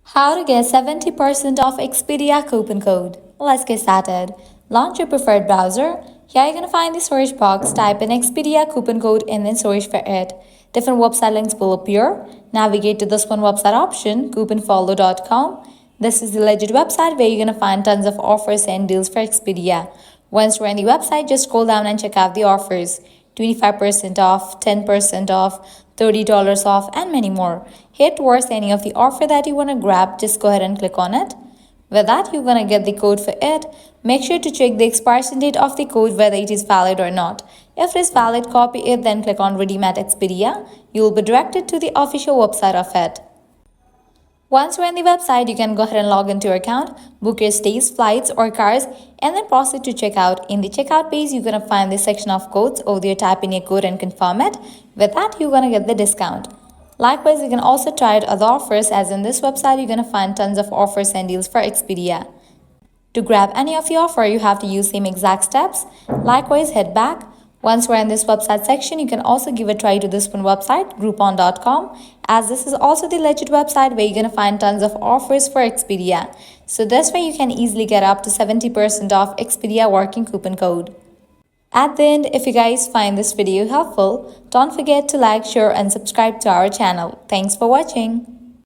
How to get 70% off Expedia coupon code. Let's get started. Launch your preferred browser. Here you're going to find the search box. Type in Expedia coupon code and then search for it. Different website links will appear. Navigate to this one website option, couponfollow.com. This is the legit website where you're going to find tons of offers and deals for Expedia. Once you're on the website, just scroll down and check out the offers. 25% off, 10% off, $30 off, and many more. Head towards any of the offer that you want to grab, just go ahead and click on it. With that, you're going to get the code for it. Make sure to check the expiration date of the code, whether it is valid or not. If it is valid, copy it, then click on Redeem at Expedia. You will be directed to the official website of it. Once you're on the website, you can go ahead and log into your account, book your stays, flights, or cars, and then proceed to checkout. In the checkout page, you're going to find this section of codes. Over there, type in your code and confirm it. With that, you're going to get the discount. Likewise, you can also try out other offers, as in this website, you're going to find tons of offers and deals for Expedia. To grab any of the offer, you have to use same exact steps. Likewise, head back. Once we're in this website section, you can also give a try to this one website, groupon.com, as this is also the legit website where you're going to find tons of offers for Expedia. So this way you can easily get up to 70% off Expedia working coupon code. At the end, if you guys find this video helpful, don't forget to like, share and subscribe to our channel. Thanks for watching.